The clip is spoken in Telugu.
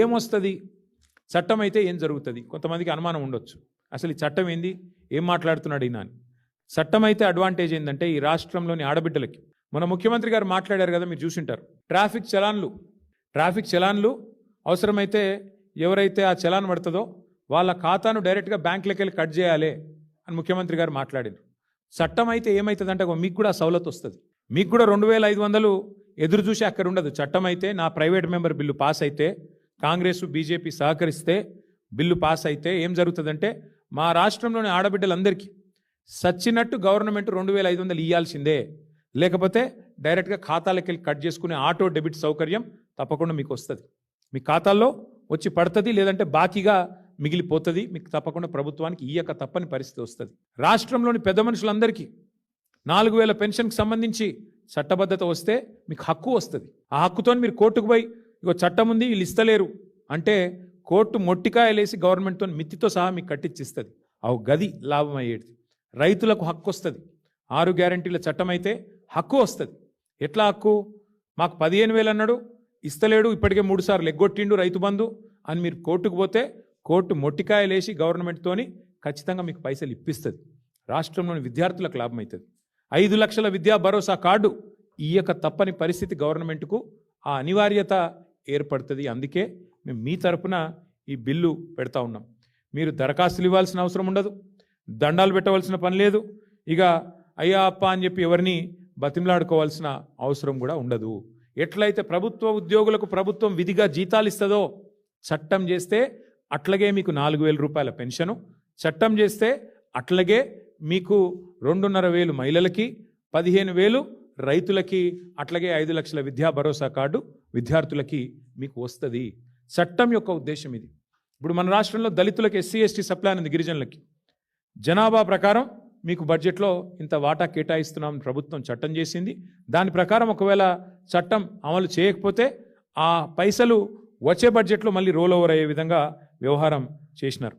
ఏమొస్తుంది, చట్టం అయితే ఏం జరుగుతుంది? కొంతమందికి అనుమానం ఉండొచ్చు, అసలు ఈ చట్టం ఏంది, ఏం మాట్లాడుతున్నాడు ఈయన అని. చట్టం అయితే అడ్వాంటేజ్ ఏంటంటే ఈ రాష్ట్రంలోని ఆడబిడ్డలకి, మన ముఖ్యమంత్రి గారు మాట్లాడారు కదా, మీరు చూసింటారు, ట్రాఫిక్ చలాన్లు అవసరమైతే ఎవరైతే ఆ చలాన్ పడుతుందో వాళ్ళ ఖాతాను డైరెక్ట్గా బ్యాంకులకి వెళ్ళి కట్ చేయాలి అని ముఖ్యమంత్రి గారు మాట్లాడారు. చట్టం అయితే ఏమవుతుందంటే మీకు కూడా సవలతు వస్తుంది, మీకు కూడా 2500 ఎదురు చూసి అక్కడ ఉండదు. చట్టం అయితే నా ప్రైవేట్ మెంబర్ బిల్లు పాస్ అయితే, కాంగ్రెస్ బీజేపీ సహకరిస్తే బిల్లు పాస్ అయితే ఏం జరుగుతుందంటే మా రాష్ట్రంలోని ఆడబిడ్డలందరికీ సచ్చినట్టు గవర్నమెంట్ 2500 ఇవ్వాల్సిందే, లేకపోతే డైరెక్ట్గా ఖాతాలకు వెళ్ళి కట్ చేసుకునే ఆటో డెబిట్ సౌకర్యం తప్పకుండా మీకు వస్తుంది, మీ ఖాతాల్లో వచ్చి పడుతుంది, లేదంటే బాకీగా మిగిలిపోతుంది. మీకు తప్పకుండా ప్రభుత్వానికి ఇయ్యక తప్పని పరిస్థితి వస్తుంది. రాష్ట్రంలోని పెద్ద మనుషులందరికీ 4000 పెన్షన్కి సంబంధించి చట్టబద్ధత వస్తే మీకు హక్కు వస్తుంది. ఆ హక్కుతో మీరు కోర్టుకు పోయి ఇగో చట్టం ఉంది వీళ్ళు ఇస్తలేరు అంటే కోర్టు మొట్టికాయలేసి గవర్నమెంట్తో మిత్తితో సహా మీకు కట్టించిస్తుంది. అవు గది లాభం అయ్యేది. రైతులకు హక్కు వస్తుంది. 6 గ్యారంటీల చట్టం అయితే హక్కు వస్తుంది. ఎట్లా హక్కు? మాకు 15,000 అన్నాడు, ఇస్తలేడు, ఇప్పటికే 3 సార్లు ఎగ్గొట్టిండు రైతు బంధు అని మీరు కోర్టుకు పోతే కోర్టు మొట్టికాయలేసి గవర్నమెంట్తోని ఖచ్చితంగా మీకు పైసలు ఇప్పిస్తుంది. రాష్ట్రంలోని విద్యార్థులకు లాభం అవుతుంది. 5 లక్షల విద్యా భరోసా కార్డు ఇయ్యక తప్పని పరిస్థితి గవర్నమెంట్కు ఆ అనివార్యత ఏర్పడుతుంది. అందుకే మేము మీ తరపున ఈ బిల్లు పెడతా ఉన్నాం. మీరు దరఖాస్తులు ఇవ్వాల్సిన అవసరం ఉండదు, దండాలు పెట్టవలసిన పని లేదు, ఇక అయ్యా అప్ప అని చెప్పి ఎవరిని బతిమలాడుకోవాల్సిన అవసరం కూడా ఉండదు. ఎట్లయితే ప్రభుత్వ ఉద్యోగులకు ప్రభుత్వం విధిగా జీతాలు ఇస్తుందో చట్టం చేస్తే అట్లాగే మీకు 4,000 రూపాయల పెన్షను, చట్టం చేస్తే అట్లాగే మీకు 2,500 మహిళలకి, 15,000 రైతులకి, అట్లాగే 5 లక్షల విద్యా భరోసా కార్డు విద్యార్థులకి మీకు వస్తుంది. చట్టం యొక్క ఉద్దేశం ఇది. ఇప్పుడు మన రాష్ట్రంలో దళితులకి ఎస్సీ ఎస్టీ సప్లాన్ ఉంది, గిరిజనులకి జనాభా ప్రకారం మీకు బడ్జెట్లో ఇంత వాటా కేటాయిస్తున్నాం ప్రభుత్వం చట్టం చేసింది. దాని ప్రకారం ఒకవేళ చట్టం అమలు చేయకపోతే ఆ పైసలు వచ్చే బడ్జెట్లో మళ్ళీ రోల్ ఓవర్ అయ్యే విధంగా వ్యవహారం చేసినారు.